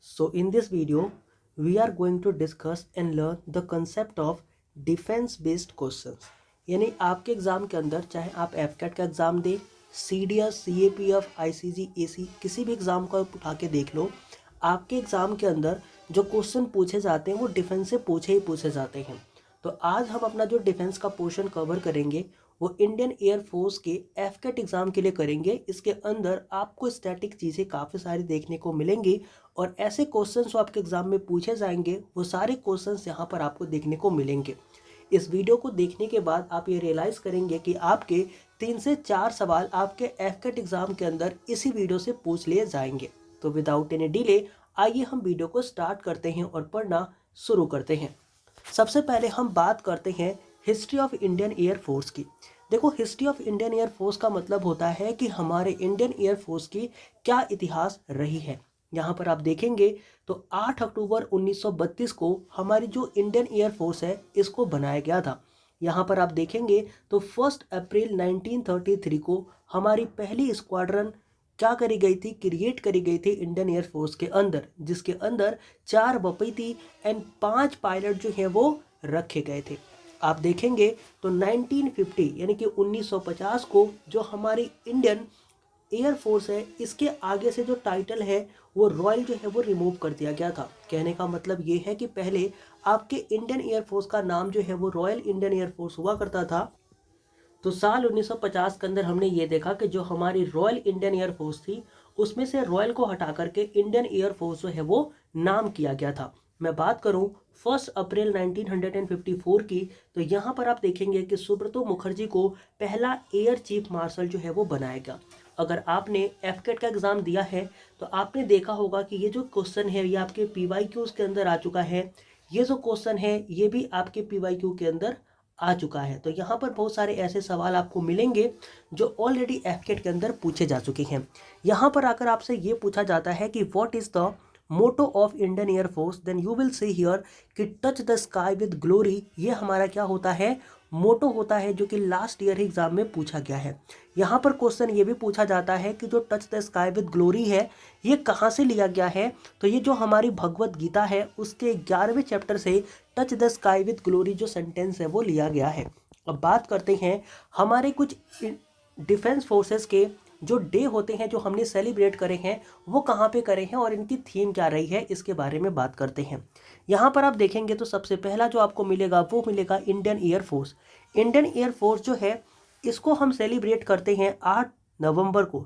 So in this video, we are going to discuss and learn the concept of defence based questions. यानी आपके exam के अंदर चाहे आप एफकेट का एग्ज़ाम दें, सीडीएस, सीएपीएफ, आईसीजी, एसी किसी भी एग्ज़ाम का उठा के देख लो, आपके एग्ज़ाम के अंदर जो क्वेश्चन पूछे जाते हैं वो डिफेंस से पूछे जाते हैं। तो आज हम अपना जो डिफेंस का पोर्शन कवर करेंगे वो इंडियन एयरफोर्स के एफकेट एग्ज़ाम के लिए करेंगे। इसके अंदर आपको स्टैटिक चीज़ें काफ़ी सारी देखने को मिलेंगी और ऐसे क्वेश्चंस जो आपके एग्ज़ाम में पूछे जाएंगे वो सारे क्वेश्चंस यहाँ पर आपको देखने को मिलेंगे। इस वीडियो को देखने के बाद आप ये रियलाइज़ करेंगे कि आपके 3 से 4 सवाल आपके एफकेट एग्ज़ाम के अंदर इसी वीडियो से पूछ लिए जाएंगे। तो विदाउट एनी डिले आइए हम वीडियो को स्टार्ट करते हैं और पढ़ना शुरू करते हैं। सबसे पहले हम बात करते हैं हिस्ट्री ऑफ इंडियन एयरफोर्स की। देखो, हिस्ट्री ऑफ इंडियन एयरफोर्स का मतलब होता है कि हमारे इंडियन एयरफोर्स की क्या इतिहास रही है। यहाँ पर आप देखेंगे तो 8 अक्टूबर 1932 को हमारी जो इंडियन एयरफोर्स है इसको बनाया गया था। यहाँ पर आप देखेंगे तो 1 अप्रैल 1933 को हमारी पहली स्क्वाड्रन क्या करी गई थी, क्रिएट करी गई थी इंडियन एयरफोर्स के अंदर, जिसके अंदर 4 बपैती एंड 5 पायलट जो हैं वो रखे गए थे। आप देखेंगे तो 1950 यानी कि 1950 को जो हमारी इंडियन एयरफोर्स है इसके आगे से जो टाइटल है वो रॉयल जो है वो रिमूव कर दिया गया था। कहने का मतलब ये है कि पहले आपके इंडियन एयरफोर्स का नाम जो है वो रॉयल इंडियन एयरफोर्स हुआ करता था। तो साल 1950 के अंदर हमने ये देखा कि जो हमारी रॉयल इंडियन एयरफोर्स थी उसमें से रॉयल को हटा करके इंडियन एयरफोर्स जो है वो नाम किया गया था। मैं बात करूं 1 अप्रैल 1954 की, तो यहाँ पर आप देखेंगे कि सुब्रतो मुखर्जी को पहला एयर चीफ मार्शल जो है वो बनाया गया। अगर आपने एफकेट का एग्ज़ाम दिया है तो आपने देखा होगा कि ये जो क्वेश्चन है ये आपके पीवाईक्यूज़ के अंदर आ चुका है। ये जो क्वेश्चन है ये भी आपके पीवाईक्यू के अंदर आ चुका है। तो यहाँ पर बहुत सारे ऐसे सवाल आपको मिलेंगे जो ऑलरेडी एफकेट के अंदर पूछे जा चुके हैं। यहाँ पर आकर आपसे ये पूछा जाता है कि what is the motto of Indian Air Force, then you will see here कि touch the sky with glory. ये हमारा क्या होता है, मोटो होता है, जो कि लास्ट ईयर एग्जाम में पूछा गया है। यहाँ पर क्वेश्चन ये भी पूछा जाता है कि जो touch the sky with glory है ये कहाँ से लिया गया है। तो ये जो हमारी भगवत गीता है उसके 11वें चैप्टर से touch the sky with glory जो सेंटेंस है वो लिया गया है। अब बात करते हैं हमारे कुछ डिफेंस फोर्सेस के जो डे होते हैं जो हमने सेलिब्रेट करे हैं वो कहाँ पे करे हैं और इनकी थीम क्या रही है, इसके बारे में बात करते हैं। यहाँ पर आप देखेंगे तो सबसे पहला जो आपको मिलेगा वो मिलेगा इंडियन एयरफोर्स। इंडियन एयरफोर्स जो है इसको हम सेलिब्रेट करते हैं 8 अक्टूबर को।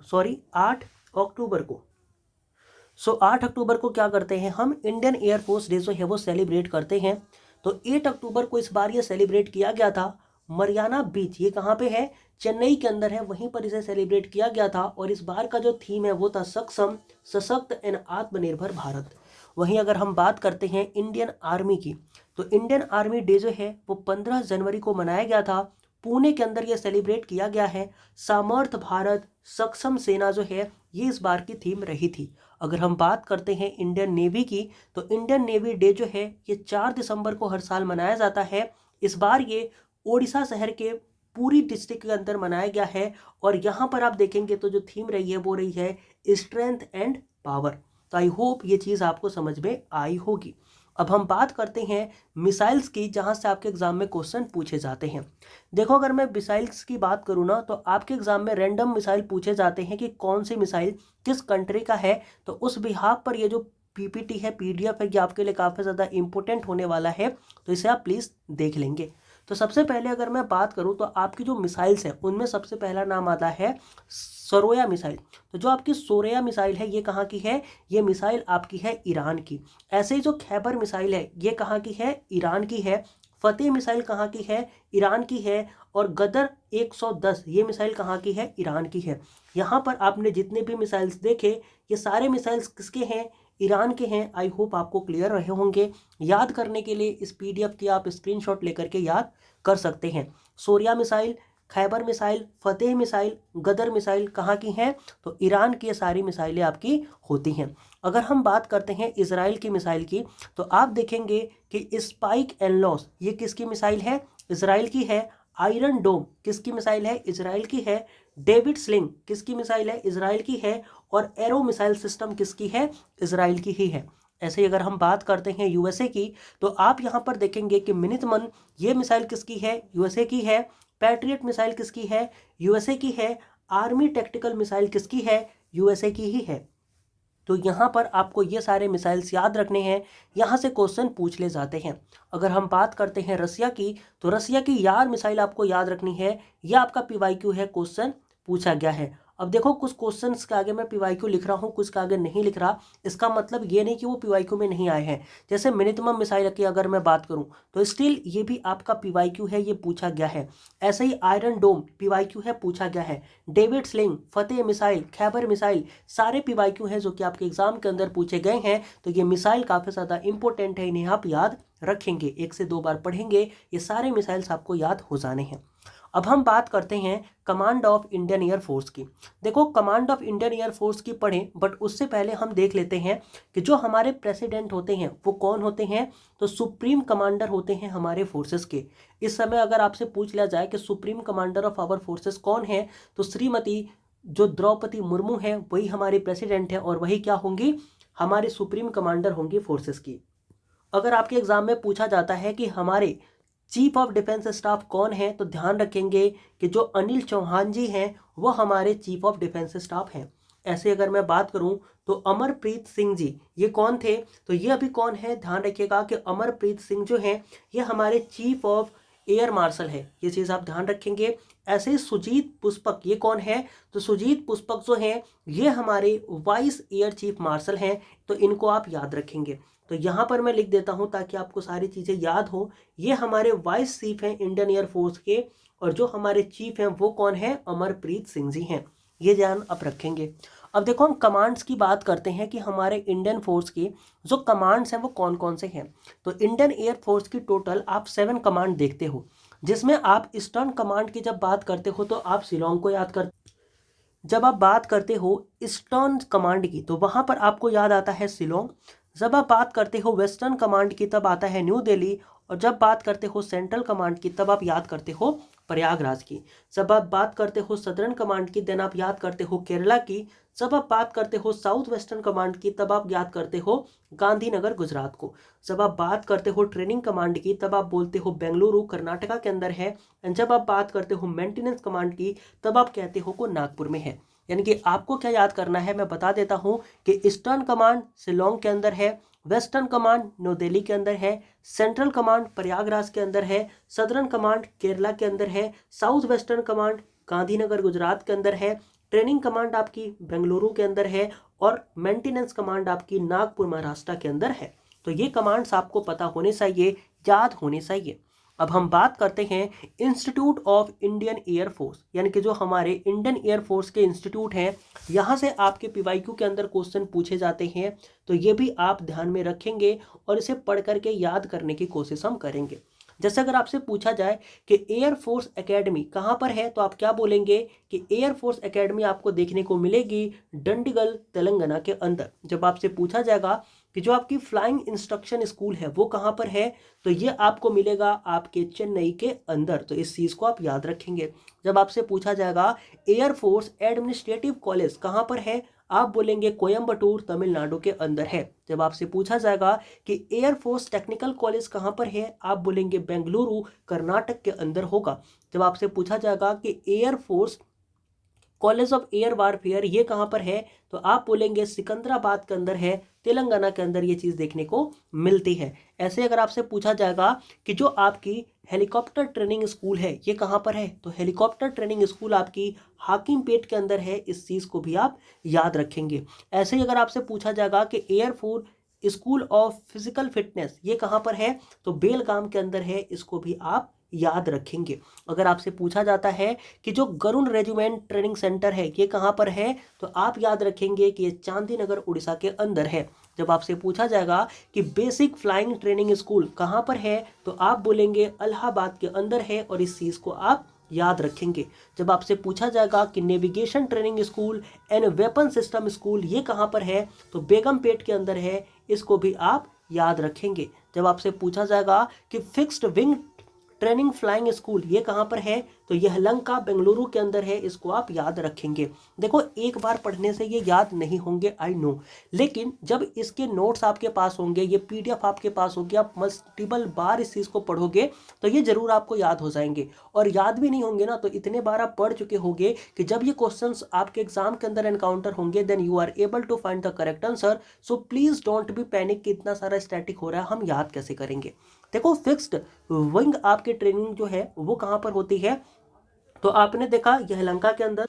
8 अक्टूबर को क्या करते हैं हम, इंडियन एयरफोर्स डे जो है वो सेलिब्रेट करते हैं। तो 8 अक्टूबर को इस बार ये सेलिब्रेट किया गया था मरियाना बीच, ये कहाँ पे है, चेन्नई के अंदर है, वहीं पर इसे सेलिब्रेट किया गया था। और इस बार का जो थीम है वो था सक्षम, सशक्त एंड आत्मनिर्भर भारत। वहीं अगर हम बात करते हैं इंडियन आर्मी की, तो इंडियन आर्मी डे जो है वो 15 जनवरी को मनाया गया था। पुणे के अंदर यह सेलिब्रेट किया गया है। सामर्थ भारत, सक्षम सेना जो है ये इस बार की थीम रही थी। अगर हम बात करते हैं इंडियन नेवी की, तो इंडियन नेवी डे जो है ये 4 दिसंबर को हर साल मनाया जाता है। इस बार ये ओडिशा शहर के पूरी डिस्ट्रिक्ट के अंदर मनाया गया है। और यहाँ पर आप देखेंगे तो जो थीम रही है वो रही है स्ट्रेंथ एंड पावर। तो आई होप ये चीज़ आपको समझ में आई होगी। अब हम बात करते हैं मिसाइल्स की, जहाँ से आपके एग्जाम में क्वेश्चन पूछे जाते हैं। देखो, अगर मैं मिसाइल्स की बात करूँ ना तो आपके एग्जाम में रैंडम मिसाइल पूछे जाते हैं कि कौन सी मिसाइल किस कंट्री का है। तो उस बिहाफ पर ये जो पीपीटी है, पीडीएफ है, ये आपके लिए काफ़ी ज़्यादा इंपॉर्टेंट होने वाला है। तो इसे आप प्लीज़ देख लेंगे। तो सबसे पहले अगर मैं बात करूं तो आपकी जो मिसाइल्स हैं उनमें सबसे पहला नाम आता है सरोया मिसाइल। तो जो आपकी सोरेया मिसाइल है ये कहाँ की है, ये मिसाइल आपकी है ईरान की। ऐसे ही जो खैबर मिसाइल है ये कहाँ की है, ईरान की है। फतेह मिसाइल कहाँ की है, ईरान की है। और गदर 110 ये मिसाइल कहाँ की है, ईरान की है। यहाँ पर आपने जितने भी मिसाइल्स देखे ये सारे मिसाइल्स किसके हैं, ईरान के हैं। आई होप आपको क्लियर रहे होंगे। याद करने के लिए इस पीडीएफ की आप स्क्रीनशॉट लेकर के याद कर सकते हैं। सोरिया मिसाइल, खैबर मिसाइल, फतेह मिसाइल, गदर मिसाइल कहाँ की हैं, तो ईरान की ये सारी मिसाइलें आपकी होती हैं। अगर हम बात करते हैं इजराइल की मिसाइल की, तो आप देखेंगे कि स्पाइक एंड लॉस ये किसकी मिसाइल है, इजराइल की है। आयरन डोम किसकी मिसाइल है, इजराइल की है। डेविड स्लिंग किसकी मिसाइल है, इजराइल की है। और एरो मिसाइल सिस्टम किसकी है, इजराइल की ही है। ऐसे ही अगर हम बात करते हैं यूएसए की, तो आप यहाँ पर देखेंगे कि मिनिटमन ये मिसाइल किसकी है, यूएसए की है। पैट्रियट मिसाइल किसकी है, यूएसए की है। आर्मी टैक्टिकल मिसाइल किसकी है, यूएसए की ही है। तो यहाँ पर आपको ये सारे मिसाइल्स याद रखने हैं, यहाँ से क्वेश्चन पूछ ले जाते हैं। अगर हम बात करते हैं रसिया की, तो रसिया की यार मिसाइल आपको याद रखनी है, यह आपका पीवाईक्यू है, क्वेश्चन पूछा गया है। अब देखो कुछ क्वेश्चंस के आगे मैं पीवाईक्यू लिख रहा हूँ, कुछ के आगे नहीं लिख रहा, इसका मतलब ये नहीं कि वो पीवाईक्यू में नहीं आए हैं। जैसे मिनिमम मिसाइल की अगर मैं बात करूँ तो स्टिल ये भी आपका पीवाईक्यू है, ये पूछा गया है। ऐसे ही आयरन डोम पीवाईक्यू है, पूछा गया है। डेविड स्लिंग, फतेह मिसाइल, खैबर मिसाइल, सारे पीवाईक्यू हैं जो कि आपके एग्जाम के अंदर पूछे गए हैं। तो ये मिसाइल काफ़ी ज़्यादा इंपॉर्टेंट है, इन्हें आप याद रखेंगे, 1 से 2 बार पढ़ेंगे, ये सारे मिसाइल्स आपको याद हो जाने हैं। अब हम बात करते हैं कमांड ऑफ इंडियन एयरफोर्स की। देखो कमांड ऑफ इंडियन एयरफोर्स की पढ़ें, बट उससे पहले हम देख लेते हैं कि जो हमारे प्रेसिडेंट होते हैं वो कौन होते हैं। तो सुप्रीम कमांडर होते हैं हमारे फोर्सेस के। इस समय अगर आपसे पूछ लिया जाए कि supreme commander of our forces कौन है, तो श्रीमती जो द्रौपदी मुर्मू है वही हमारी प्रेसिडेंट है, और वही क्या होंगी, हमारे सुप्रीम कमांडर होंगी फोर्सेस की। अगर आपके एग्जाम में पूछा जाता है कि हमारे चीफ ऑफ डिफेंस स्टाफ कौन है, तो ध्यान रखेंगे कि जो अनिल चौहान जी हैं वो हमारे चीफ ऑफ डिफेंस स्टाफ हैं। ऐसे अगर मैं बात करूं तो अमरप्रीत सिंह जी ये कौन थे, तो ये अभी कौन है, ध्यान रखिएगा कि अमरप्रीत सिंह जो हैं ये हमारे चीफ ऑफ एयर मार्शल है, ये चीज़ आप ध्यान रखेंगे। ऐसे ही सुजीत पुष्पक ये कौन है, तो सुजीत पुष्पक जो हैं ये हमारे वाइस एयर चीफ मार्शल हैं, तो इनको आप याद रखेंगे। तो यहाँ पर मैं लिख देता हूँ ताकि आपको सारी चीज़ें याद हो। ये हमारे वाइस चीफ हैं इंडियन एयरफोर्स के, और जो हमारे चीफ हैं वो कौन है, अमरप्रीत सिंह जी हैं, ये ध्यान आप रखेंगे। अब देखो हम कमांड्स की बात करते हैं कि हमारे इंडियन फोर्स की जो कमांड्स हैं वो कौन कौन से हैं। तो इंडियन एयरफोर्स की टोटल आप 7 कमांड देखते हो, जिसमें आप ईस्टर्न कमांड की जब बात करते हो तो आप शिलोंग को याद करते, जब आप बात करते हो ईस्टर्न कमांड की तो वहाँ पर आपको याद आता है शिलोंग। जब आप बात करते हो वेस्टर्न कमांड की तब आता है न्यू दिल्ली, और जब बात करते हो सेंट्रल कमांड की तब आप याद करते हो प्रयागराज की। जब आप बात करते हो सदर्न कमांड की देन आप याद करते हो केरला की। जब आप बात करते हो साउथ वेस्टर्न कमांड की तब आप याद करते हो गांधीनगर गुजरात को। जब आप बात करते हो ट्रेनिंग कमांड की तब आप बोलते हो बेंगलुरु कर्नाटका के अंदर है। एंड जब आप बात करते हो मेंटेनेंस कमांड की तब आप कहते हो को नागपुर में है। यानी कि आपको क्या याद करना है, मैं बता देता हूं कि ईस्टर्न कमांड शिलोंग के अंदर है, वेस्टर्न कमांड न्यू दिल्ली के अंदर है, सेंट्रल कमांड प्रयागराज के अंदर है, सदर्न कमांड केरला के अंदर है, south western command Gandhinagar Gujarat के अंदर है, ट्रेनिंग कमांड आपकी बेंगलुरु के अंदर है, और मेंटेनेंस कमांड आपकी नागपुर महाराष्ट्र के अंदर है। तो ये कमांड्स आपको पता होने चाहिए, याद होने चाहिए। अब हम बात करते हैं इंस्टीट्यूट ऑफ इंडियन एयरफोर्स, यानी कि जो हमारे इंडियन एयरफोर्स के इंस्टीट्यूट हैं, यहाँ से आपके पीवाईक्यू के अंदर क्वेश्चन पूछे जाते हैं। तो ये भी आप ध्यान में रखेंगे और इसे पढ़ करके याद करने की कोशिश हम करेंगे। जैसे अगर आपसे पूछा जाए कि एयरफोर्स एकेडमी कहाँ पर है, तो आप क्या बोलेंगे कि एयरफोर्स एकेडमी आपको देखने को मिलेगी डंडीगल तेलंगाना के अंदर। जब आपसे पूछा जाएगा कि जो आपकी फ्लाइंग इंस्ट्रक्शन स्कूल है वो कहाँ पर है, तो ये आपको मिलेगा आपके चेन्नई के अंदर। तो इस चीज़ को आप याद रखेंगे। जब आपसे पूछा जाएगा एयरफोर्स एडमिनिस्ट्रेटिव कॉलेज कहाँ पर है, आप बोलेंगे कोयम्बटूर तमिलनाडु के अंदर है। जब आपसे पूछा जाएगा कि एयरफोर्स टेक्निकल कॉलेज कहाँ पर है, आप बोलेंगे बेंगलुरु कर्नाटक के अंदर होगा। जब आपसे पूछा जाएगा कि air force college of air warfare ये कहाँ पर है, तो आप बोलेंगे सिकंदराबाद के अंदर है, तेलंगाना के अंदर ये चीज़ देखने को मिलती है। ऐसे अगर आपसे पूछा जाएगा कि जो आपकी हेलीकॉप्टर ट्रेनिंग स्कूल है ये कहाँ पर है, तो हेलीकॉप्टर ट्रेनिंग स्कूल आपकी हाकिमपेट के अंदर है, इस चीज़ को भी आप याद रखेंगे। ऐसे ही अगर आपसे पूछा जाएगा कि air force school of physical fitness ये कहाँ पर है, तो बेलगाम के अंदर है, इसको भी आप याद रखेंगे। अगर आपसे पूछा जाता है कि जो गरुण रेजिमेंट ट्रेनिंग सेंटर है ये कहाँ पर है, तो आप याद रखेंगे कि ये चांदीनगर उड़ीसा के अंदर है। जब आपसे पूछा जाएगा कि बेसिक फ्लाइंग ट्रेनिंग स्कूल कहाँ पर है, तो आप बोलेंगे इलाहाबाद के अंदर है, और इस चीज़ को आप याद रखेंगे। जब आपसे पूछा जाएगा कि navigation training school and weapon system school ये कहाँ पर है, तो बेगमपेट के अंदर है, इसको भी आप याद रखेंगे। जब आपसे पूछा जाएगा कि fixed wing training flying school ये कहाँ पर है, तो यह लंका बेंगलुरु के अंदर है, इसको आप याद रखेंगे। देखो एक बार पढ़ने से ये याद नहीं होंगे, आई नो, लेकिन जब इसके नोट्स आपके पास होंगे, ये पीडीएफ आपके पास होगी, आप मल्टीपल बार इस चीज़ को पढ़ोगे तो ये जरूर आपको याद हो जाएंगे। और याद भी नहीं होंगे ना तो इतने बार आप पढ़ चुके होंगे कि जब ये क्वेश्चंस आपके एग्जाम के अंदर एनकाउंटर होंगे then you are able to find the correct answer. So please don't be panic कि इतना सारा स्टैटिक हो रहा है, हम याद कैसे करेंगे। देखो फिक्स्ड विंग आपकी ट्रेनिंग जो है वो कहाँ पर होती है, तो आपने देखा यह लंका के अंदर।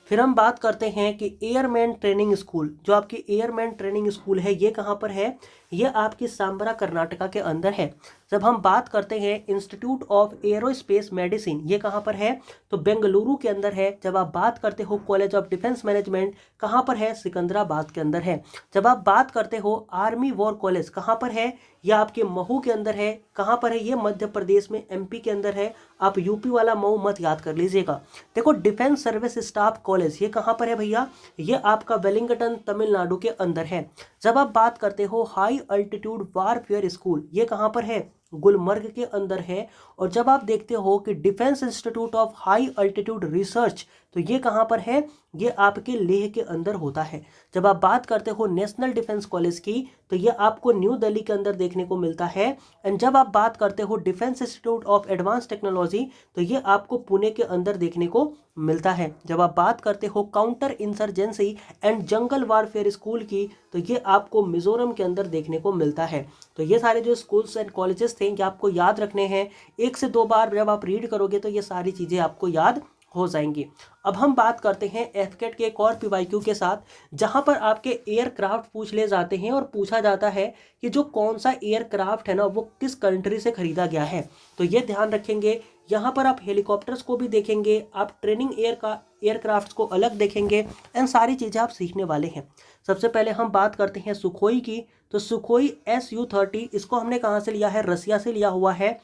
फिर हम बात करते हैं कि एयरमैन ट्रेनिंग स्कूल, जो आपकी एयरमैन ट्रेनिंग स्कूल है ये कहाँ पर है, ये आपकी सांबरा कर्नाटका के अंदर है। जब हम बात करते हैं इंस्टीट्यूट ऑफ एरोस्पेस मेडिसिन ये कहाँ पर है, तो बेंगलुरु के अंदर है। जब आप बात करते हो कॉलेज ऑफ डिफेंस मैनेजमेंट कहाँ पर है, सिकंदराबाद के अंदर है। जब आप बात करते हो आर्मी वॉर कॉलेज कहाँ पर है, यह आपके महू के अंदर है। कहाँ पर है, ये मध्य प्रदेश में एमपी के अंदर है। आप यूपी वाला महू मत याद कर लीजिएगा। देखो डिफेंस सर्विस स्टाफ कॉलेज ये कहाँ पर है भैया, ये आपका वेलिंगटन तमिलनाडु के अंदर है। जब आप बात करते हो हाई अल्टीट्यूड वारफेयर स्कूल ये कहाँ पर है, गुलमर्ग के अंदर है। और जब आप देखते हो कि defence institute of high altitude research तो ये कहाँ पर है, ये आपके लेह के अंदर होता है। जब आप बात करते हो नेशनल डिफेंस कॉलेज की तो ये आपको न्यू दिल्ली के अंदर देखने को मिलता है। एंड जब आप बात करते हो defence institute of advance technology तो ये आपको पुणे के अंदर देखने को मिलता है। जब आप बात करते हो counter insurgency and jungle warfare school की तो ये आपको मिजोरम के अंदर देखने को मिलता है। तो ये सारे जो स्कूल्स एंड कॉलेजेस थे ये आपको याद रखने हैं, 1 से 2 बार जब आप रीड करोगे तो ये सारी चीज़ें आपको याद हो जाएंगी। अब हम बात करते हैं एफकेट के एक और पीवाईक्यू के साथ, जहां पर आपके एयरक्राफ्ट पूछ ले जाते हैं और पूछा जाता है कि जो कौन सा एयरक्राफ्ट है ना वो किस कंट्री से खरीदा गया है। तो ये ध्यान रखेंगे, यहाँ पर आप हेलीकॉप्टर्स को भी देखेंगे, आप ट्रेनिंग एयरक्राफ्ट को अलग देखेंगे एंड सारी चीज़ें आप सीखने वाले हैं। सबसे पहले हम बात करते हैं सुखोई की, तो सुखोई SU-30 इसको हमने कहाँ से लिया है, रसिया से लिया हुआ है।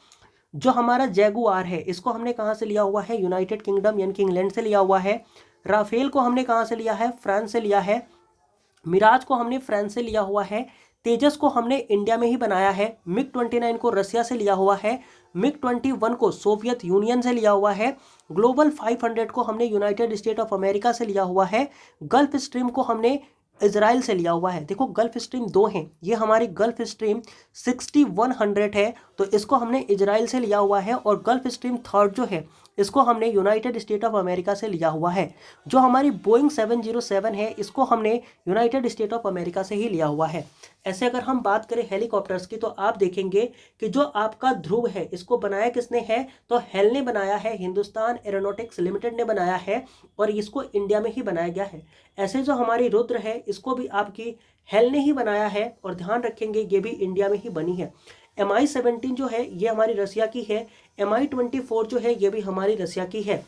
जो हमारा जैगुआर है इसको हमने कहाँ से लिया हुआ है, यूनाइटेड किंगडम यानी कि इंग्लैंड से लिया हुआ है। राफेल को हमने कहाँ से लिया है, फ्रांस से लिया है। मिराज को हमने फ्रांस से लिया हुआ है। तेजस को हमने इंडिया में ही बनाया है। मिग 29 को रसिया से लिया हुआ है। मिग 21 को सोवियत यूनियन से लिया हुआ है। ग्लोबल 500 को हमने यूनाइटेड स्टेट ऑफ अमेरिका से लिया हुआ है। गल्फ स्ट्रीम को हमने इजराइल से लिया हुआ है। देखो गल्फ स्ट्रीम 2 हैं, ये हमारी गल्फ स्ट्रीम 6100 है तो इसको हमने इजराइल से लिया हुआ है। और गल्फ स्ट्रीम 3 जो है इसको हमने यूनाइटेड स्टेट ऑफ अमेरिका से लिया हुआ है। जो हमारी बोइंग 707 है इसको हमने यूनाइटेड स्टेट ऑफ अमेरिका से ही लिया हुआ है। ऐसे अगर हम बात करें हेलीकॉप्टर्स की तो आप देखेंगे कि जो आपका ध्रुव है इसको बनाया किसने है, तो हेल ने बनाया है, हिंदुस्तान एरोनॉटिक्स लिमिटेड ने बनाया है और इसको इंडिया में ही बनाया गया है। ऐसे जो हमारी रुद्र है इसको भी आपकी हेल ने ही बनाया है और ध्यान रखेंगे ये भी इंडिया में ही बनी है। MI-17 जो है ये हमारी रसिया की है। MI-24 जो है ये भी हमारी रसिया की है।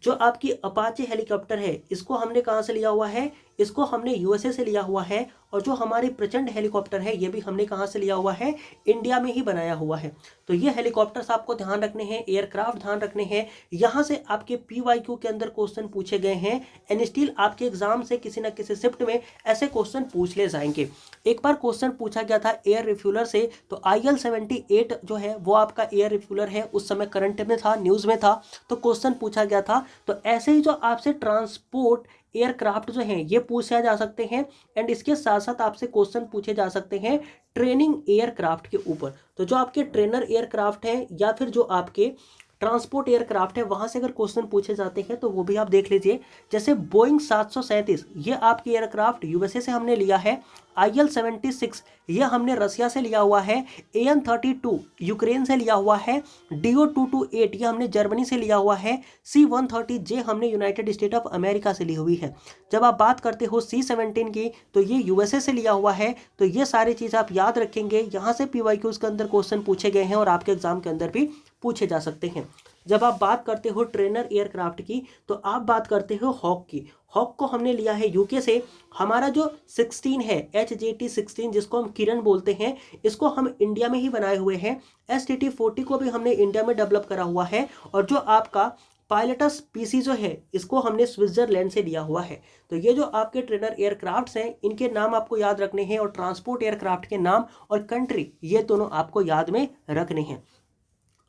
जो आपकी अपाचे हेलीकॉप्टर है इसको हमने कहाँ से लिया हुआ है, इसको हमने यूएसए से लिया हुआ है। और जो हमारी प्रचंड हेलीकॉप्टर है ये भी हमने कहाँ से लिया हुआ है, इंडिया में ही बनाया हुआ है। तो ये हेलीकॉप्टर्स आपको ध्यान रखने हैं, एयरक्राफ्ट ध्यान रखने हैं। यहाँ से आपके पीवाईक्यू के अंदर क्वेश्चन पूछे गए हैं एंड स्टिल आपके एग्जाम से किसी न किसी शिफ्ट में ऐसे क्वेश्चन पूछ ले जाएंगे। एक बार क्वेश्चन पूछा गया था एयर रिफ्यूलर से, तो IL-78 जो है वो आपका एयर रिफ्यूलर है, उस समय करंट में था, न्यूज़ में था, तो क्वेश्चन पूछा गया था। तो ऐसे ही जो आपसे ट्रांसपोर्ट एयरक्राफ्ट जो हैं ये पूछा जा सकते हैं एंड इसके साथ साथ आपसे क्वेश्चन पूछे जा सकते हैं ट्रेनिंग एयरक्राफ्ट के ऊपर। तो जो आपके ट्रेनर एयरक्राफ्ट हैं या फिर जो आपके ट्रांसपोर्ट एयरक्राफ्ट है वहां से अगर क्वेश्चन पूछे जाते हैं तो वो भी आप देख लीजिए। जैसे बोइंग 737 ये आपकी एयरक्राफ्ट यूएसए से हमने लिया है। IL-76 ये हमने रसिया से लिया हुआ है। AN-32 यूक्रेन से लिया हुआ है। DO-228 ये हमने जर्मनी से लिया हुआ है। C-130J हमने यूनाइटेड स्टेट ऑफ अमेरिका से ली हुई है। जब आप बात करते हो C-17 की तो ये यूएसए से लिया हुआ है। तो ये सारी चीज़ आप याद रखेंगे, यहाँ से पीवाईक्यूज के अंदर क्वेश्चन पूछे गए हैं और आपके एग्जाम के अंदर भी पूछे जा सकते हैं। जब आप बात करते हो ट्रेनर एयरक्राफ्ट की तो आप बात करते हो हॉक की। हॉक को हमने लिया है यूके से। हमारा जो 16 है HJT-16 जिसको हम किरण बोलते हैं इसको हम इंडिया में ही बनाए हुए हैं। STT-40 को भी हमने इंडिया में डेवलप करा हुआ है। और जो आपका पायलटस PC जो है इसको हमने स्विट्जरलैंड से लिया हुआ है। तो ये जो आपके ट्रेनर एयरक्राफ्ट्स हैं इनके नाम आपको याद रखने हैं और ट्रांसपोर्ट एयरक्राफ्ट के नाम और कंट्री ये दोनों आपको याद में रखने हैं।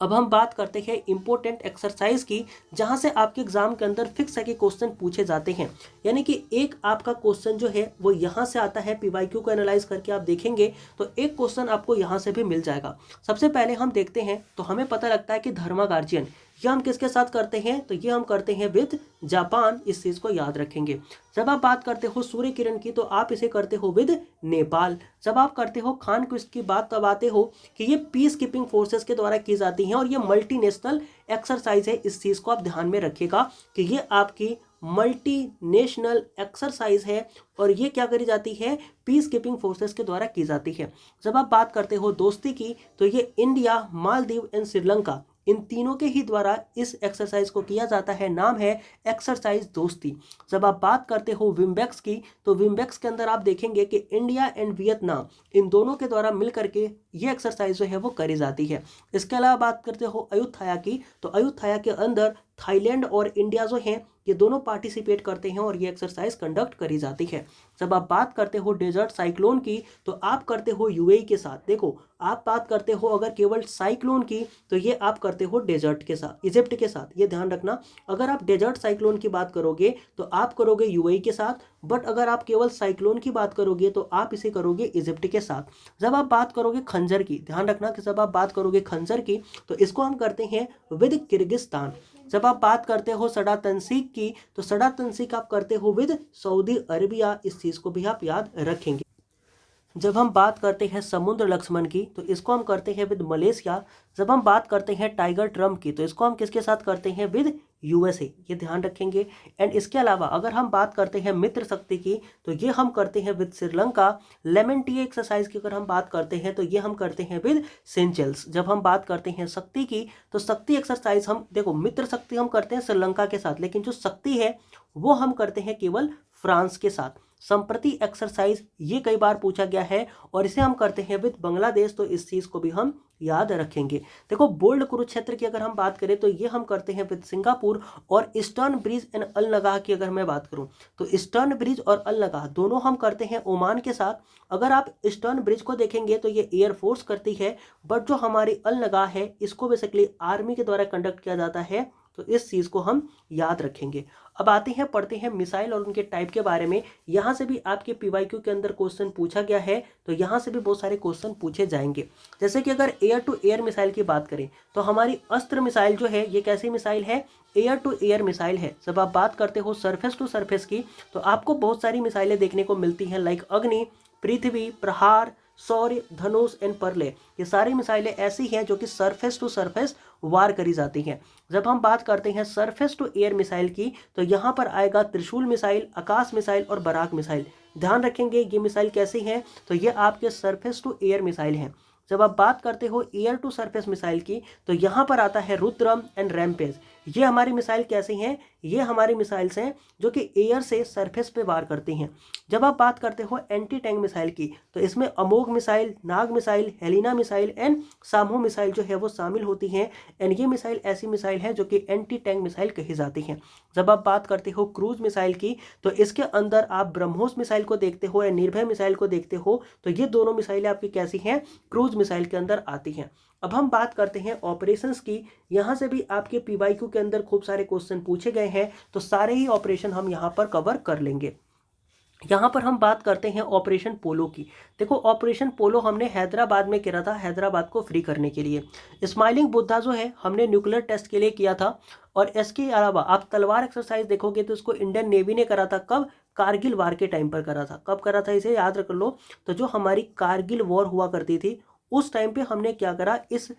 अब हम बात करते हैं इंपॉर्टेंट एक्सरसाइज की, जहां से आपके एग्जाम के अंदर फिक्स है कि क्वेश्चन पूछे जाते हैं। यानी कि एक आपका क्वेश्चन जो है वो यहां से आता है, पीवाईक्यू को एनालाइज करके आप देखेंगे तो एक क्वेश्चन आपको यहां से भी मिल जाएगा। सबसे पहले हम देखते हैं तो हमें पता लगता है कि धर्मा गार्जियन ये हम किसके साथ करते हैं, तो ये हम करते हैं विद जापान। इस चीज को याद रखेंगे। जब आप बात करते हो सूर्य किरण की तो आप इसे करते हो विद नेपाल। जब आप करते हो खान क्विस्ट की बात तब आते हो कि ये पीस कीपिंग फोर्सेस के द्वारा की जाती हैं और ये मल्टीनेशनल एक्सरसाइज है। इस चीज को आप ध्यान में रखिएगा कि ये आपकी मल्टीनेशनल एक्सरसाइज है और ये क्या करी जाती है, पीस कीपिंग फोर्सेस के द्वारा की जाती है। जब आप बात करते हो दोस्ती की तो ये इंडिया, मालदीव एंड श्रीलंका, इन तीनों के ही द्वारा इस एक्सरसाइज को किया जाता है। नाम है एक्सरसाइज दोस्ती। जब आप बात करते हो विम्बेक्स की तो विम्बेक्स के अंदर आप देखेंगे कि इंडिया एंड वियतनाम, इन दोनों के द्वारा मिल करके ये एक्सरसाइज जो है वो करी जाती है। इसके अलावा बात करते हो अयुत्थाया की तो अयुत्थाया के अंदर थाईलैंड और इंडिया जो हैं ये दोनों पार्टिसिपेट करते हैं और ये एक्सरसाइज कंडक्ट करी जाती है। जब आप बात करते हो डेजर्ट साइक्लोन की तो आप करते हो यूएई के साथ। देखो, आप बात करते हो अगर केवल साइक्लोन की तो ये आप करते हो डेजर्ट के साथ, इजिप्ट के साथ। ये ध्यान रखना, अगर आप डेजर्ट साइक्लोन की बात करोगे तो आप करोगे यूएई के साथ, बट अगर आप केवल साइक्लोन की बात करोगे तो आप इसे करोगे इजिप्ट के साथ। जब आप बात करोगे खंजर की, ध्यान रखना कि जब आप बात करोगे खंजर की तो इसको हम करते हैं विद किर्गिस्तान। जब आप बात करते हो सडा तंसीक की तो सडा तंसीक आप करते हो विद सऊदी अरेबिया। इस चीज को भी आप याद रखेंगे। जब हम बात करते हैं समुद्र लक्ष्मण की तो इसको हम करते हैं विद मलेशिया। जब हम बात करते हैं टाइगर ट्रम्प की तो इसको हम किसके साथ करते हैं, विद यूएसए। ये ध्यान रखेंगे। एंड इसके अलावा अगर हम बात करते हैं मित्र शक्ति की तो ये हम करते हैं with Sri Lanka. Lemon tea exercise की अगर हम बात करते हैं तो ये हम करते हैं विद सेंचेल्स। जब हम बात करते हैं शक्ति की तो शक्ति एक्सरसाइज हम, देखो, मित्र शक्ति हम करते हैं श्रीलंका के साथ, लेकिन जो शक्ति है वो हम करते हैं केवल फ्रांस के साथ। संप्रति एक्सरसाइज ये कई बार पूछा गया है और इसे हम करते हैं विद बांग्लादेश, तो इस चीज को भी हम याद रखेंगे। देखो, बोल्ड कुरुक्षेत्र की अगर हम बात करें तो ये हम करते हैं विद सिंगापुर। और ईस्टर्न ब्रिज एंड अल नगाह की अगर मैं बात करूं तो ईस्टर्न ब्रिज और अल नगाह दोनों हम करते हैं ओमान के साथ। अगर आप ईस्टर्न ब्रिज को देखेंगे तो ये एयरफोर्स करती है, बट जो हमारी अल नगाह है इसको बेसिकली आर्मी के द्वारा कंडक्ट किया जाता है। तो इस चीज को हम याद रखेंगे। अब आते हैं, पढ़ते हैं मिसाइल और उनके टाइप के बारे में। यहां से भी आपके पीवाईक्यू के अंदर क्वेश्चन पूछा गया है, तो यहां से भी बहुत सारे क्वेश्चन पूछे जाएंगे। जैसे कि अगर एयर टू एयर मिसाइल की बात करें तो हमारी अस्त्र मिसाइल जो है ये कैसी मिसाइल है, एयर टू एयर मिसाइल है। जब आप बात करते हो सरफेस टू सरफेस की तो आपको बहुत सारी मिसाइलें देखने को मिलती हैं, लाइक अग्नि, पृथ्वी, प्रहार, सौर्य, धनुष एंड परले। ये सारी मिसाइलें ऐसी हैं जो कि सरफेस टू सरफेस वार करी जाती हैं। जब हम बात करते हैं सरफेस टू एयर मिसाइल की तो यहाँ पर आएगा त्रिशूल मिसाइल, आकाश मिसाइल और बराक मिसाइल। ध्यान रखेंगे ये मिसाइल कैसी है, तो ये आपके सरफेस टू एयर मिसाइल हैं। जब आप बात करते हो एयर टू सरफेस मिसाइल की तो यहाँ पर आता है रुद्रम एंड रैमपेज। ये हमारी मिसाइल कैसी हैं, ये हमारी मिसाइल्स हैं जो कि एयर से सरफेस पे वार करती हैं। जब आप बात करते हो एंटी टैंक मिसाइल की तो इसमें Amogh missile, Nag missile, Helina missile and सामो मिसाइल जो है वो शामिल होती हैं। एंड ये मिसाइल ऐसी मिसाइल है जो कि एंटी टैंक मिसाइल कही जाती हैं। जब आप बात करते हो क्रूज मिसाइल की तो इसके अंदर आप ब्रह्मोस मिसाइल को देखते हो या निर्भय मिसाइल को देखते हो, तो ये दोनों मिसाइलें आपकी कैसी हैं, क्रूज मिसाइल के अंदर आती हैं। अब हम बात करते हैं ऑपरेशंस की। यहां से भी आपके पीवाईक्यू के अंदर खूब सारे क्वेश्चन पूछे गए हैं, तो सारे ही ऑपरेशन हम यहां पर कवर कर लेंगे। यहाँ पर हम बात करते हैं ऑपरेशन पोलो की। देखो, ऑपरेशन पोलो हमने हैदराबाद में किया था, हैदराबाद को फ्री करने के लिए। स्माइलिंग बुद्धा जो है हमने न्यूक्लियर टेस्ट के लिए किया था। और इसके अलावा आप तलवार एक्सरसाइज देखोगे तो इसको इंडियन नेवी ने करा था। कब, कारगिल वार के टाइम पर करा था। कब करा था इसे याद रख लो, तो जो हमारी कारगिल वॉर हुआ करती थी उस टाइम पे हमने क्या करा, इस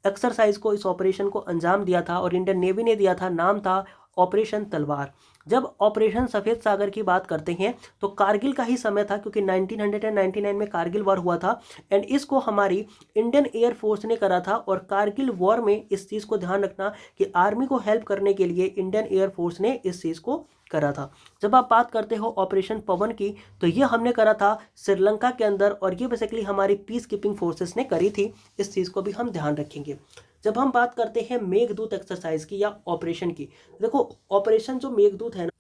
एक्सरसाइज को, इस ऑपरेशन को अंजाम दिया था और इंडियन नेवी ने दिया था, नाम था ऑपरेशन तलवार। जब ऑपरेशन सफ़ेद सागर की बात करते हैं तो कारगिल का ही समय था, क्योंकि 1999 में कारगिल वॉर हुआ था। एंड इसको हमारी इंडियन एयरफोर्स ने करा था। और कारगिल वॉर में इस चीज़ को ध्यान रखना कि आर्मी को हेल्प करने के लिए इंडियन एयरफोर्स ने इस चीज़ को करा था। जब आप बात करते हो ऑपरेशन पवन की तो ये हमने करा था श्रीलंका के अंदर, और ये बेसिकली हमारी पीस कीपिंग फोर्सेस ने करी थी। इस चीज़ को भी हम ध्यान रखेंगे। जब हम बात करते हैं मेघदूत एक्सरसाइज की या ऑपरेशन की, देखो ऑपरेशन जो मेघदूत है ना,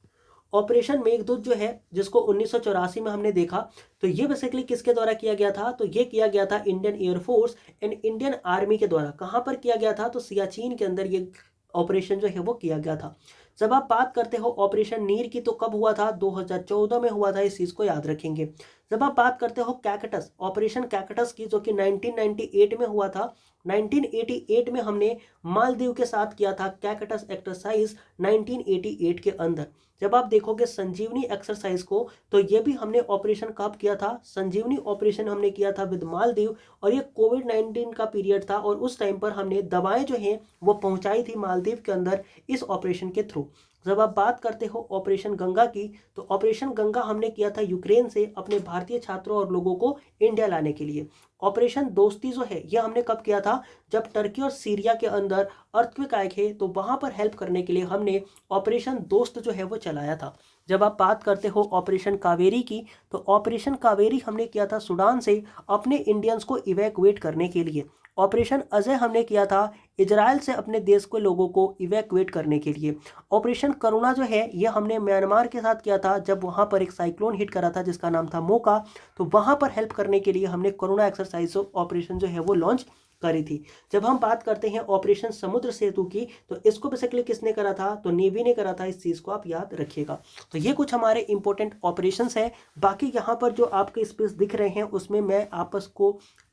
ऑपरेशन मेघदूत जो है, जिसको 1984 में हमने देखा, तो ये बेसिकली किसके द्वारा किया गया था? तो ये किया गया था Indian air force and Indian army के द्वारा। कहाँ पर किया गया था? तो सियाचिन के अंदर ये ऑपरेशन जो है वो किया गया था। जब आप बात करते हो ऑपरेशन नीर की, तो कब हुआ था? 2014 में हुआ था, इस चीज को याद रखेंगे। जब आप बात करते हो कैकटस, ऑपरेशन कैकटस की, जो कि 1998 में हुआ था, 1988 में हमने मालदीव के साथ किया था कैकटस एक्सरसाइज 1988 के अंदर। जब आप देखोगे संजीवनी एक्सरसाइज को, तो ये भी हमने ऑपरेशन कब किया था? संजीवनी ऑपरेशन हमने किया था विद मालदीव, और ये कोविड-19 का पीरियड था, और उस टाइम पर हमने दवाएं जो हैं वो पहुंचाई थी मालदीव के अंदर इस ऑपरेशन के थ्रू। जब आप बात करते हो ऑपरेशन गंगा की, तो ऑपरेशन गंगा हमने किया था यूक्रेन से अपने भारतीय छात्रों और लोगों को इंडिया लाने के लिए। ऑपरेशन दोस्ती जो है, यह हमने कब किया था? जब टर्की और सीरिया के अंदर अर्थक्वेक आए थे, तो वहां पर हेल्प करने के लिए हमने ऑपरेशन दोस्त जो है वो चलाया था। जब आप बात करते हो ऑपरेशन कावेरी की, तो ऑपरेशन कावेरी हमने किया था सूडान से अपने इंडियंस को इवैक्यूएट करने के लिए। ऑपरेशन अजय हमने किया था इजराइल से अपने देश के लोगों को इवैक्यूएट करने के लिए। ऑपरेशन करुणा जो है, यह हमने म्यांमार के साथ किया था, जब वहां पर एक साइक्लोन हिट करा था जिसका नाम था मोका, तो वहां पर हेल्प करने के लिए हमने करुणा एक्सरसाइज ऑपरेशन जो है वो लॉन्च करी थी। जब हम बात करते हैं ऑपरेशन समुद्र सेतु की, तो इसको बेसिकली किसने करा था? तो नेवी ने करा था। इस चीज को आप याद रखिएगा। तो ये कुछ हमारे इंपॉर्टेंट ऑपरेशंस है। बाकी यहाँ पर जो आपके स्पेस दिख रहे हैं, उसमें मैं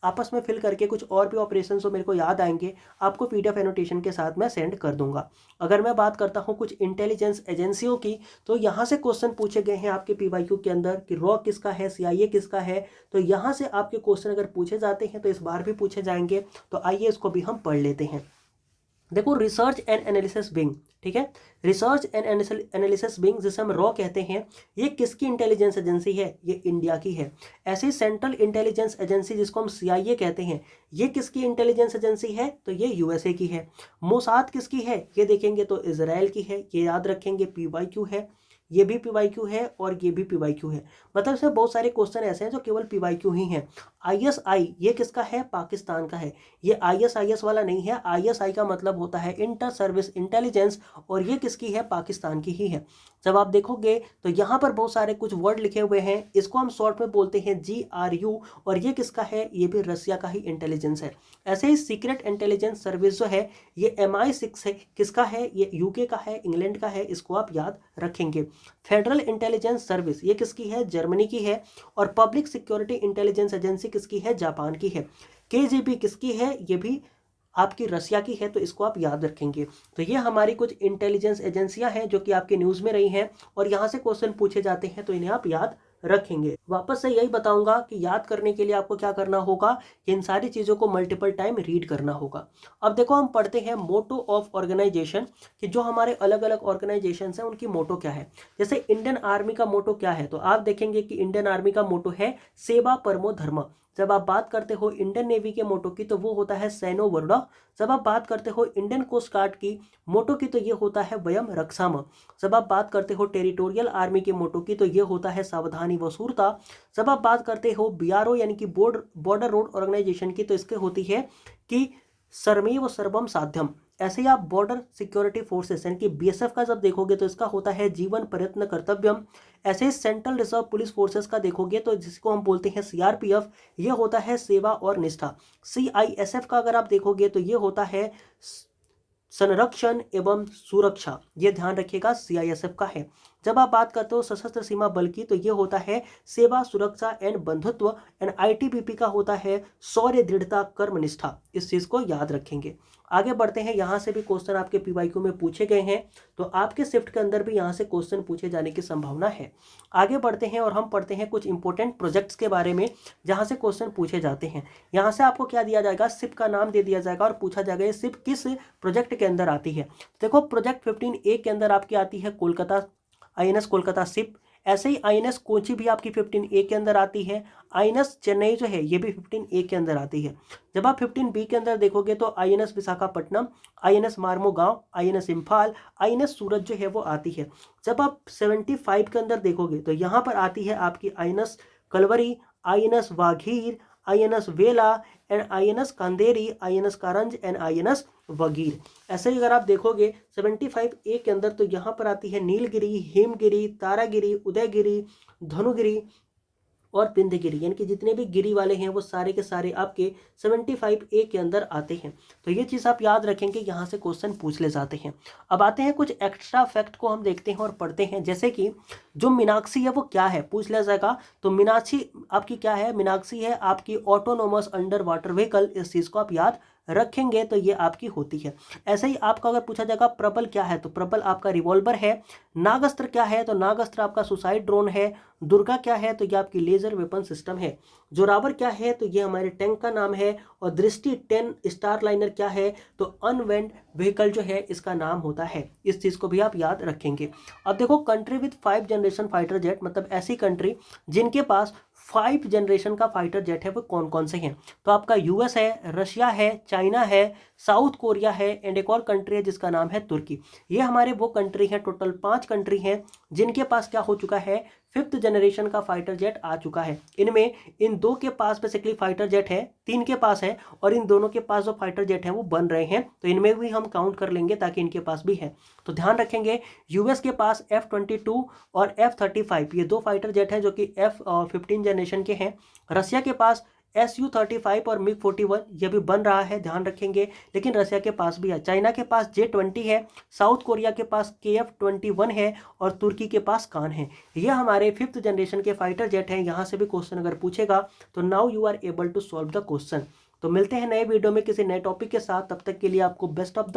आपस में फिल करके कुछ और भी ऑपरेशन जो मेरे को याद आएंगे, आपको पीडीएफ एनोटेशन के साथ मैं सेंड कर दूंगा। अगर मैं बात करता हूँ कुछ इंटेलिजेंस एजेंसियों की, तो यहाँ से क्वेश्चन पूछे गए हैं आपके पीवाईक्यू के अंदर कि रॉ किसका है, सीआईए किसका है। तो यहाँ से आपके क्वेश्चन अगर पूछे जाते हैं तो इस बार भी पूछे जाएंगे। तो आइए इसको भी हम पढ़ लेते हैं। देखो, रिसर्च एंड एनालिसिस विंग, ठीक है, रिसर्च एंड एनालिसिस विंग, जिसे हम रॉ कहते हैं, ये किसकी इंटेलिजेंस एजेंसी है? ये इंडिया की है। ऐसे सेंट्रल इंटेलिजेंस एजेंसी, जिसको हम सीआईए कहते हैं, ये किसकी इंटेलिजेंस एजेंसी है? तो ये यूएसए की है। मोसाद किसकी है? ये देखेंगे तो इजराइल की है। ये याद रखेंगे, पीवाईक्यू है, ये भी पीवाईक्यू है और ये भी पीवाईक्यू है। मतलब इसमें बहुत सारे क्वेश्चन ऐसे हैं जो केवल पीवाईक्यू ही हैं। आईएसआई, ये किसका है? पाकिस्तान का है। ये आईएसआईएस वाला नहीं है। आईएसआई का मतलब होता है इंटर सर्विस इंटेलिजेंस, और ये किसकी है? पाकिस्तान की ही है। जब आप देखोगे तो यहाँ पर बहुत सारे कुछ वर्ड लिखे हुए हैं, इसको हम शॉर्ट में बोलते हैं GRU, और ये किसका है? ये भी रसिया का ही इंटेलिजेंस है। ऐसे ही सीक्रेट इंटेलिजेंस सर्विस जो है, ये MI6 है, किसका है? ये यूके का है, इंग्लैंड का है। इसको आप याद रखेंगे। फेडरल इंटेलिजेंस सर्विस, ये किसकी है? जर्मनी की है। और पब्लिक सिक्योरिटी इंटेलिजेंस एजेंसी किसकी है? जापान की है। KGB किसकी है? ये भी आपकी रसिया की है। तो इसको आप याद रखेंगे। तो ये हमारी कुछ इंटेलिजेंस एजेंसियां हैं जो कि आपके न्यूज़ में रही हैं, और यहाँ से क्वेश्चन पूछे जाते हैं, तो इन्हें आप याद रखेंगे। वापस से यही बताऊंगा कि याद करने के लिए आपको क्या करना होगा, इन सारी चीज़ों को मल्टीपल टाइम रीड करना होगा। अब देखो, हम पढ़ते हैं मोटो ऑफ ऑर्गेनाइजेशन, कि जो हमारे अलग अलग ऑर्गेनाइजेशन हैं उनकी मोटो क्या है। जैसे इंडियन आर्मी का मोटो क्या है? तो आप देखेंगे कि इंडियन आर्मी का मोटो है सेवा परमो धर्म। जब आप बात करते हो इंडियन नेवी के मोटो की, तो वो होता है सैनो वरुणा। जब आप बात करते हो इंडियन कोस्ट गार्ड की मोटो की, तो ये होता है वयम रक्षाम। जब आप बात करते हो टेरिटोरियल आर्मी के मोटो की, तो ये होता है सावधानी व शूरता। जब आप बात करते हो BRO यानी कि बॉर्डर रोड ऑर्गेनाइजेशन की, तो इसके होती है कि सर्वमेव सर्वम साध्यम। ऐसे ही आप बॉर्डर सिक्योरिटी फोर्सेस यानी कि BSF का जब देखोगे, तो इसका होता है जीवन प्रयत्न कर्तव्यम। ऐसे ही सेंट्रल रिजर्व पुलिस फोर्सेस का देखोगे, तो जिसको हम बोलते हैं CRPF, ये होता है सेवा और निष्ठा। CISF का अगर आप देखोगे, तो ये होता है संरक्षण एवं सुरक्षा। ये ध्यान रखिएगा, CISF का है। जब आप बात करते हो सशस्त्र सीमा बल की, तो ये होता है सेवा सुरक्षा एंड बंधुत्व। एंड ITBP का होता है शौर्य दृढ़ता कर्मनिष्ठा। इस चीज को याद रखेंगे। आगे बढ़ते हैं। यहाँ से भी क्वेश्चन आपके PYQ में पूछे गए हैं, तो आपके शिफ्ट के अंदर भी यहाँ से क्वेश्चन पूछे जाने की संभावना है। आगे बढ़ते हैं और हम पढ़ते हैं कुछ इंपॉर्टेंट प्रोजेक्ट्स के बारे में जहाँ से क्वेश्चन पूछे जाते हैं। यहाँ से आपको क्या दिया जाएगा? शिप का नाम दे दिया जाएगा और पूछा जाएगा ये शिप किस प्रोजेक्ट के अंदर आती है। देखो, प्रोजेक्ट 15A के अंदर आपकी आती है कोलकाता INS कोलकाता शिप। ऐसे ही INS कोची भी आपकी 15A के अंदर आती है। INS चेन्नई जो है, ये भी 15A के अंदर आती है। जब आप 15B के अंदर देखोगे, तो INS Visakhapatnam, INS मार्मोगांव, INS Imphal, INS सूरत जो है वो आती है। जब आप 75 के अंदर देखोगे, तो यहाँ पर आती है आपकी INS Kalvari, INS Vagir, INS Vela and INS Khanderi, INS Karanj and INS Vagir. ऐसे ही अगर आप देखोगे 75A के अंदर तो यहाँ पर आती है नीलगिरी, हिमगिरी, तारागिरी, उदयगिरी, धनुगिरी और बिंदगिरी, यानी कि जितने भी गिरी वाले हैं वो सारे के सारे आपके 75A के अंदर आते हैं। तो ये चीज़ आप याद रखेंगे, यहाँ से क्वेश्चन पूछ ले जाते हैं। अब आते हैं कुछ एक्स्ट्रा फैक्ट को हम देखते हैं और पढ़ते हैं, जैसे कि जो मीनाक्षी है वो क्या है, पूछ लिया जाएगा। तो मीनाक्षी आपकी क्या है, मीनाक्षी है आपकी ऑटोनोमस अंडर वाटर व्हीकल। इस चीज़ को आप याद रखेंगे तो ये आपकी होती है। ऐसे ही आपका अगर पूछा जाएगा प्रबल क्या है, तो प्रबल आपका रिवॉल्वर है। नागास्त्र क्या है, तो नागास्त्र आपका सुसाइड ड्रोन है। दुर्गा क्या है, तो ये आपकी लेजर वेपन सिस्टम है। जोरावर क्या है, तो ये हमारे टैंक का नाम है। और दृष्टि 10 स्टार लाइनर क्या है, तो अनवेंड व्हीकल जो है इसका नाम होता है। इस चीज़ को भी आप याद रखेंगे। अब देखो country with 5 generation fighter jet, मतलब ऐसी कंट्री जिनके पास 5 जनरेशन का फाइटर जेट है, वो कौन कौन से हैं। तो आपका US है, रशिया है, चाइना है, साउथ कोरिया है एंड एक और कंट्री है जिसका नाम है तुर्की। ये हमारे वो कंट्री हैं, टोटल 5 कंट्री हैं जिनके पास क्या हो चुका है, 5th जनरेशन का फाइटर जेट आ चुका है। इनमें इन 2 के पास बेसिकली फाइटर जेट है, 3 के पास है, और इन दोनों के पास जो फाइटर जेट है वो बन रहे हैं, तो इनमें भी हम काउंट कर लेंगे ताकि इनके पास भी है। तो ध्यान रखेंगे, US के पास F-22 और F-35 ये 2 फाइटर जेट हैं जो कि F-15 जनरेशन के हैं। रशिया के पास Su-35 और MiG-41 ये भी बन रहा है, ध्यान रखेंगे, लेकिन रशिया के पास भी है। चाइना के पास J-20 है, साउथ कोरिया के पास KF-21 है और तुर्की के पास कान है। ये हमारे 5th जनरेशन के फाइटर जेट हैं। यहाँ से भी क्वेश्चन अगर पूछेगा तो now you are able to solve the question. तो मिलते हैं नए वीडियो में किसी नए टॉपिक के साथ, तब तक के लिए आपको बेस्ट ऑफ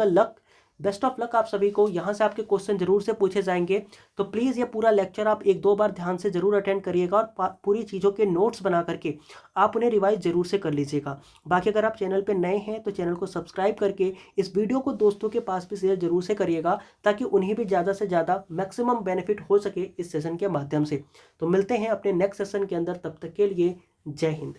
लक आप सभी को। यहाँ से आपके क्वेश्चन जरूर से पूछे जाएंगे, तो प्लीज़ ये पूरा लेक्चर आप 1-2 बार ध्यान से जरूर अटेंड करिएगा और पूरी चीज़ों के नोट्स बना करके आप उन्हें रिवाइज जरूर से कर लीजिएगा। बाकी अगर आप चैनल पे नए हैं तो चैनल को सब्सक्राइब करके इस वीडियो को दोस्तों के पास भी शेयर जरूर से करिएगा, ताकि उन्हें भी ज़्यादा से ज़्यादा मैक्सिमम बेनिफिट हो सके इस सेशन के माध्यम से। तो मिलते हैं अपने नेक्स्ट सेशन के अंदर, तब तक के लिए जय हिंद।